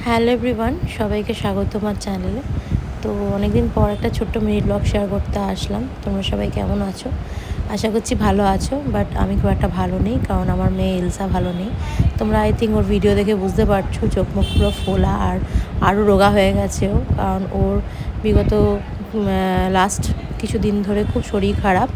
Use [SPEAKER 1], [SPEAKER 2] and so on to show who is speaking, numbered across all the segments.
[SPEAKER 1] Hello everyone, সবাইকে স্বাগত আমার চ্যানেলে। তো অনেকদিন পর একটা ছোট্ট মিনি ব্লগ শেয়ার করতে আসলাম। তোমরা সবাই কেমন আছো? আশা করছি ভালো আছো, বাট আমি খুব একটা ভালো নেই, কারণ আমার মেয়ে এলসা ভালো নেই। তোমরা আই থিঙ্ক ওর ভিডিও দেখে বুঝতে পারছো চোখ মুখ পুরো ফোলা আর আরও রোগা হয়ে গেছে ও, কারণ ওর বিগত লাস্ট কিছুদিন ধরে খুব শরীর খারাপ।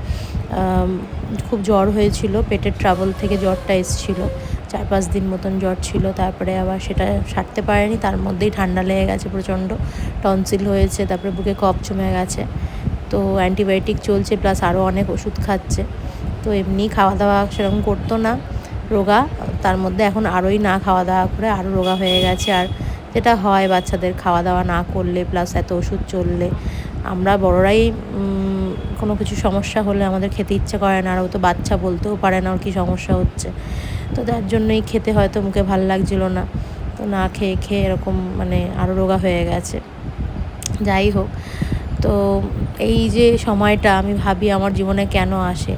[SPEAKER 1] খুব জ্বর হয়েছিল, পেটের ট্রাবল থেকে জ্বরটা এসেছিলো। 4-5 দিন মতন জ্বর ছিল, তারপরে আবার সেটা সারতে পারেনি, তার মধ্যেই ঠান্ডা লেগে গেছে প্রচণ্ড, টনসিল হয়েছে, তারপরে বুকে কফ জমে গেছে। তো অ্যান্টিবায়োটিক চলছে, প্লাস আরও অনেক ওষুধ খাচ্ছে। তো এমনি খাওয়া দাওয়া সেরকম করতো না, রোগা, তার মধ্যে এখন আরোই না খাওয়া দাওয়া করে আরও রোগা হয়ে গেছে। আর যেটা হয় বাচ্চাদের, খাওয়া দাওয়া না করলে প্লাস এত ওষুধ চললে, আমরা বড়রাই কোনো কিছু সমস্যা হলে আমাদের খেতে ইচ্ছে করে না, আর ও তো বাচ্চা, বলতেও পারে না ওর কী সমস্যা হচ্ছে। তো তার জন্যই খেতে হয়তো মুখে ভাল লাগছিল না, তো না খেয়ে খেয়ে এরকম মানে আরও রোগা হয়ে গেছে। যাই হোক, তো এই যে সময়টা আমি ভাবি আমার জীবনে কেন আসে।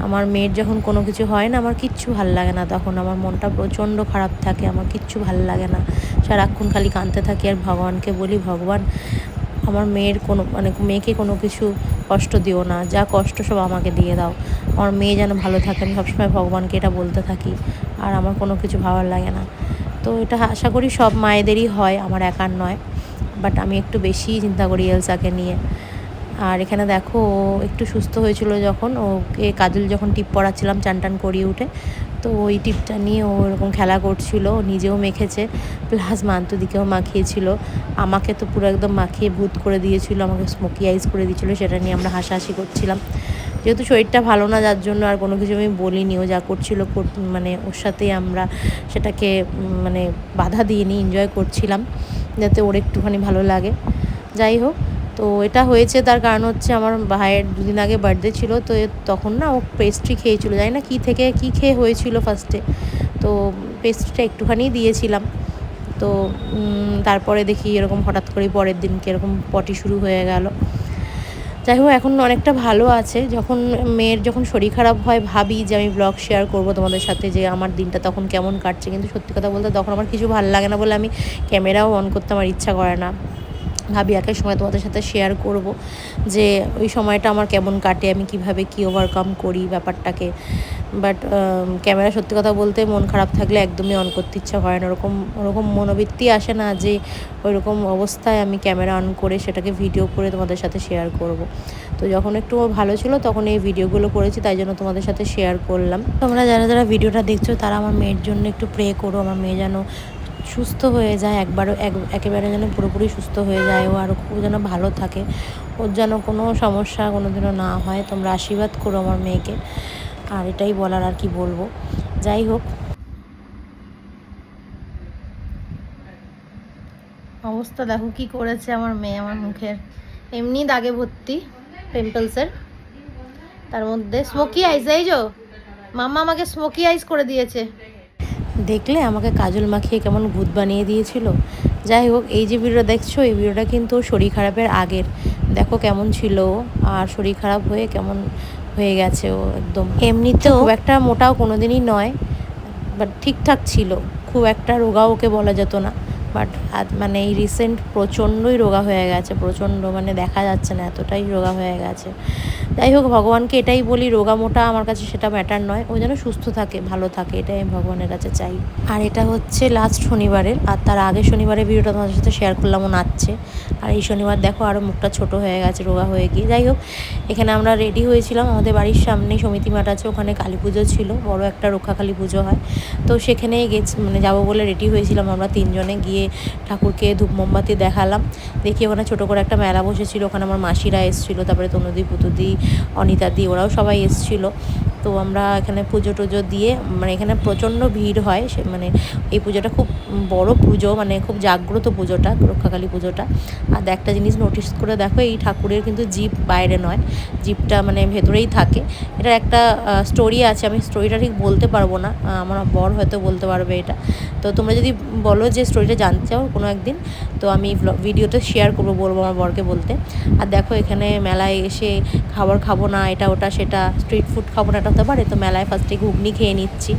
[SPEAKER 1] আমার মেয়ের যখন কোনো কিছু হয় না, আমার কিচ্ছু ভাল লাগে না, তখন আমার মনটা প্রচণ্ড খারাপ থাকে, আমার কিচ্ছু ভাল লাগে না, সারাক্ষণ খালি কাঁদতে থাকি। আর ভগবানকে বলি, ভগবান আমার মেয়ের কোনো মানে মেয়েকে কোনো কিছু কষ্ট দিও না, যা কষ্ট সব আমাকে দিয়ে দাও, আমার মেয়ে যেন ভালো থাকে। আমি সবসময় ভগবানকে এটা বলতে থাকি, আর আমার কোনো কিছু ভালো লাগে না। তো এটা আশা করি সব মায়েদেরই হয়, আমার একার নয়, বাট আমি একটু বেশিই চিন্তা করি এলসাকে নিয়ে। আর এখানে দেখো, ও একটু সুস্থ হয়েছিল যখন ওকে কাজল যখন টিপ পড়াচ্ছিলাম চান টান করিয়ে উঠে, তো ওই টিপটা নিয়ে ও এরকম খেলা করছিল, নিজেও মেখেছে, প্লাস মান্তুদিকেও মাখিয়েছিল। আমাকে তো পুরো একদম মাখিয়ে ভূত করে দিয়েছিল, আমাকে স্মোকি আইস করে দিয়েছিল, সেটা নিয়ে আমরা হাসাহাসি করছিলাম। যেহেতু শরীরটা ভালো না, যার জন্য আর কোনো কিছু আমি বলিনি, ও যা করছিল মানে ওর সাথেই আমরা সেটাকে মানে বাধা দিইনি, এনজয় করছিলাম যাতে ওর একটুখানি ভালো লাগে। যাই হোক, তো এটা হয়েছে তার কারণ হচ্ছে আমার ভাইয়ের 2 দিন আগে বার্থডে ছিল, তো তখন না ও পেস্ট্রি খেয়েছিল, জানি না কী থেকে কী খেয়ে হয়েছিল ফার্স্টে, তো পেস্ট্রিটা একটুখানি দিয়েছিলাম। তো তারপরে দেখি এরকম হঠাৎ করেই পরের দিনকে এরকম পটি শুরু হয়ে গেল। যাই হোক, এখন অনেকটা ভালো আছে। যখন মেয়ের যখন শরীর খারাপ হয়, ভাবি যে আমি ব্লগ শেয়ার করব তোমাদের সাথে, যে আমার দিনটা তখন কেমন কাটছে, কিন্তু সত্যি কথা বলতে তখন আমার কিছু ভালো লাগে না বলে আমি ক্যামেরাও অন করতে আমার ইচ্ছা করে না। ভাবি একের সময় তোমাদের সাথে শেয়ার করব যে ওই সময়টা আমার কেমন কাটে, আমি কিভাবে কি ওভারকাম করি ব্যাপারটাকে। বাট ক্যামেরা সত্যি কথা বলতে মন খারাপ থাকলে একদমই অন করতে ইচ্ছা করে না, ওরকম মনোবৃত্তি আসে না যে ওইরকম অবস্থায় আমি ক্যামেরা অন করে সেটাকে ভিডিও করে তোমাদের সাথে শেয়ার করব। তো যখন একটু ভালো ছিল তখন এই ভিডিওগুলো করেছি, তাই জন্য তোমাদের সাথে শেয়ার করলাম। তোমরা যারা যারা ভিডিওটা দেখছো তারা আমার মেয়ের জন্য একটু প্রে করো, আমার মেয়ে যেন সুস্থ হয়ে যায়, একেবারে যেন পুরোপুরি সুস্থ হয়ে যায়, ও আরও খুব যেন ভালো থাকে, ওর যেন কোনো সমস্যা কোনো দিনও না হয়। তোমরা আশীর্বাদ করো আমার মেয়েকে, আর এটাই বলার, আর কি বলবো। যাই হোক, অবস্থা দেখো কি করেছে আমার মেয়ে, আমার মুখের এমনি দাগে ভর্তি পিম্পলসের, তার মধ্যে স্মোকি আইস। এই যো মাম্মা আমাকে স্মোকি আইস করে দিয়েছে, দেখলে আমাকে কাজল মাখিয়ে কেমন ভূত বানিয়ে দিয়েছিল। যাই হোক, এই যে ভিডিওটা দেখছো, এই ভিডিওটা কিন্তু শরীর খারাপের আগের, দেখো কেমন ছিল, আর শরীর খারাপ হয়ে কেমন হয়ে গেছে ও একদম। এমনিতেও খুব একটা মোটাও কোনো দিনই নয়, বাট ঠিকঠাক ছিল, খুব একটা রোগা ওকে বলা যেত না। বাট মানে এই রিসেন্ট প্রচণ্ডই রোগা হয়ে গেছে, প্রচণ্ড, মানে দেখা যাচ্ছে না, এতটাই রোগা হয়ে গেছে। যাই হোক, ভগবানকে এটাই বলি, রোগা মোটা আমার কাছে সেটা ম্যাটার নয়, ও যেন সুস্থ থাকে, ভালো থাকে, এটাই আমি ভগবানের কাছে চাই। আর এটা হচ্ছে লাস্ট শনিবারের, আর তার আগে শনিবারের ভিডিওটা তোমাদের সাথে শেয়ার করলাম, ও নাচছে। আর এই শনিবার দেখো আরও মুখটা ছোট হয়ে গেছে রোগা হয়ে গিয়ে। যাই হোক, এখানে আমরা রেডি হয়েছিলাম, আমাদের বাড়ির সামনেই সমিতি মাঠ আছে, ওখানে কালী পুজো ছিল, বড় একটা রক্ষাকালী পুজো হয়, তো সেখানেই মানে যাবো বলে রেডি হয়েছিলাম। আমরা 3 জনে গিয়ে ঠাকুরকে ধূপ মোমবাতি দেখালাম, দেখি ওখানে ছোটো করে একটা মেলা বসেছিল, ওখানে আমার মাসিরা এসেছিলো, তারপরে তনুদি, পুতুদি, অনিতাদি, ওরাও সবাই এসেছিলো। তো আমরা এখানে পুজো টুজো দিয়ে, মানে এখানে প্রচণ্ড ভিড় হয়, মানে এই পুজোটা খুব বড় পুজো, মানে খুব জাগ্রত পুজোটা, রক্ষাকালী পুজোটা। আর একটা জিনিস নোটিস করে দেখো, এই ঠাকুরের কিন্তু জিভ বাইরে নয়, জিভটা মানে ভেতরেই থাকে। এটার একটা স্টোরি আছে, আমি স্টোরিটা ঠিক বলতে পারবো না, আমার বর হয়তো বলতে পারবে এটা। তো তোমরা যদি বলো যে স্টোরিটা জানতে চাও কোনো একদিন, তো আমি ভিডিওতে শেয়ার করবো, বলবো আমার বরকে বলতে। আর দেখো, এখানে মেলায় এসে খাবার খাবো না, এটা ওটা সেটা, স্ট্রিট ফুড খাবো না, এটা হতে পারে। তো মেলায় ফার্স্টে ঘুগনি খেয়ে নিচ্ছি।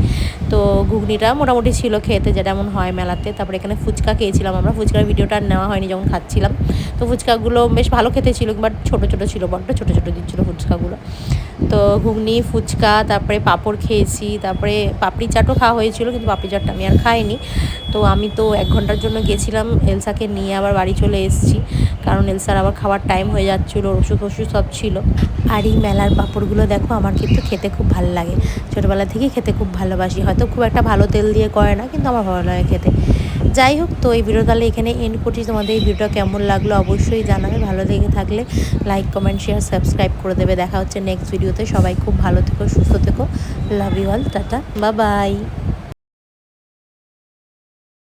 [SPEAKER 1] তো ঘুগনিটা মোটামুটি ছিল খেতে, যেমন হয় মেলাতে। তারপরে এখানে ফুচকা খেয়েছিলাম আমরা, ফুচকার ভিডিওটা আর নেওয়া হয়নি যখন খাচ্ছিলাম। তো ফুচকাগুলো বেশ ভালো খেতে ছিল, বাট ছোটো ছোটো ছিল, বড্ড ছোটো ছোটো দিচ্ছিলো ফুচকাগুলো। তো ঘুগনি, ফুচকা, তারপরে পাঁপড় খেয়েছি, তারপরে পাপড়ি চাটও খাওয়া হয়েছিল, কিন্তু পাপড়ি চাটটা আমি আর খাইনি। তো আমি তো 1 ঘন্টার জন্য গেছিলাম, এলসাকে নিয়ে আবার বাড়ি চলে এসেছি, কারণ এলসার আবার খাওয়ার টাইম হয়ে যাচ্ছিলো, ওষুধ সব ছিল। আর এই মেলার পাঁপড়গুলো দেখো, আমার কিন্তু খেতে খুব ভালো লাগে, ছোটোবেলা থেকেই খেতে খুব ভালোবাসি। হয়তো খুব একটা ভালো তেল দিয়ে করে না, কিন্তু আমার ভালো লাগে খেতে। যাই হোক, তো এই ভিডিও তাহলে এখানে এন্ড করছি। তোমাদের এই ভিডিওটা কেমন লাগলো অবশ্যই জানাবে, ভালো লেগে থাকলে লাইক, কমেন্ট, শেয়ার, সাবস্ক্রাইব করে দেবে। দেখা হচ্ছে নেক্সট ভিডিওতে। সবাই খুব ভালো থেকো, সুস্থ থেকো, love you all, tata, bye by.